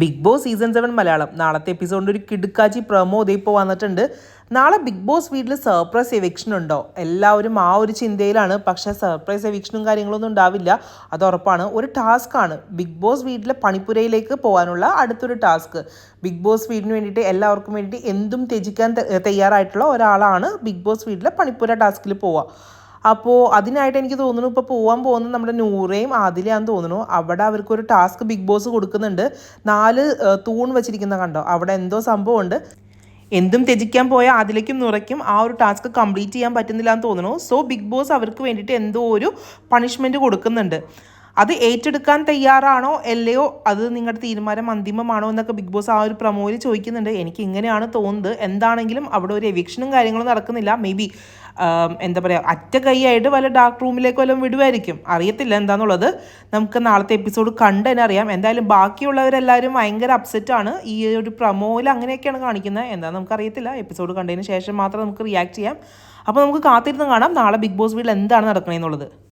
Big boss season 7 Malayalam നാളത്തെ എപ്പിസോഡിൻ്റെ ഒരു കിടുക്കാച്ചി പ്രൊമോ ഇപ്പോൾ വന്നിട്ടുണ്ട്. നാളെ ബിഗ് ബോസ് വീട്ടിൽ സർപ്രൈസ് എവിക്ഷൻ ഉണ്ടോ? എല്ലാവരും ആ ഒരു ചിന്തയിലാണ്. പക്ഷേ സർപ്രൈസ് എവിക്ഷനും കാര്യങ്ങളൊന്നും ഉണ്ടാവില്ല, അത് ഉറപ്പാണ്. ഒരു ടാസ്ക്കാണ് ബിഗ് ബോസ് വീട്ടിലെ പണിപ്പുരയിലേക്ക് പോകാനുള്ള അടുത്തൊരു ടാസ്ക്. ബിഗ് ബോസ് വീടിന് വേണ്ടിയിട്ട് എല്ലാവർക്കും വേണ്ടിയിട്ട് എന്തും ത്യജിക്കാൻ തയ്യാറായിട്ടുള്ള ഒരാളാണ് ബിഗ് ബോസ് വീട്ടിലെ പണിപ്പുര ടാസ്കിൽ പോവുക. അപ്പോൾ അതിനായിട്ട് എനിക്ക് തോന്നുന്നു ഇപ്പോൾ പോകാൻ പോകുന്നത് നമ്മുടെ നൂറയും ആദിലയാന്ന് തോന്നുന്നു. അവിടെ അവർക്കൊരു ടാസ്ക് ബിഗ് ബോസ് കൊടുക്കുന്നുണ്ട്. 4 തൂൺ വെച്ചിരിക്കുന്ന കണ്ടോ, അവിടെ എന്തോ സംഭവമുണ്ട്. എന്തും ത്യജിക്കാൻ പോയ ആദിലയ്ക്കും നൂറയ്ക്കും ആ ഒരു ടാസ്ക് കംപ്ലീറ്റ് ചെയ്യാൻ പറ്റുന്നില്ല എന്ന് തോന്നുന്നു. സോ ബിഗ് ബോസ് അവർക്ക് വേണ്ടിയിട്ട് എന്തോ ഒരു പണിഷ്മെൻറ്റ് കൊടുക്കുന്നുണ്ട്. അത് ഏറ്റെടുക്കാൻ തയ്യാറാണോ അല്ലയോ, അത് നിങ്ങളുടെ തീരുമാനം അന്തിമമാണോ എന്നൊക്കെ ബിഗ് ബോസ് ആ ഒരു പ്രൊമോയിൽ ചോദിക്കുന്നുണ്ട്. എനിക്ക് ഇങ്ങനെയാണ് തോന്നുന്നത്. എന്താണെങ്കിലും അവിടെ ഒരു എവിക്ഷനും കാര്യങ്ങളും നടക്കുന്നില്ല. മേ ബി എന്താ പറയുക, അറ്റ കൈയായിട്ട് വല്ല ഡാർക്ക് റൂമിലേക്ക് വല്ലതും വിടുമായിരിക്കും, അറിയത്തില്ല എന്താണെന്നുള്ളത്. നമുക്ക് നാളത്തെ എപ്പിസോഡ് കണ്ട് തന്നെ അറിയാം. എന്തായാലും ബാക്കിയുള്ളവരെല്ലാവരും ഭയങ്കര അപ്സെറ്റാണ്. ഈ ഒരു പ്രൊമോയിൽ അങ്ങനെയൊക്കെയാണ് കാണിക്കുന്നത്. എന്താണെന്ന് നമുക്കറിയത്തില്ല. എപ്പിസോഡ് കണ്ടതിന് ശേഷം മാത്രം നമുക്ക് റിയാക്ട് ചെയ്യാം. അപ്പോൾ നമുക്ക് കാത്തിരുന്ന് കാണാം നാളെ ബിഗ് ബോസ് വീട്ടിൽ എന്താണ് നടക്കണമെന്നുള്ളത്.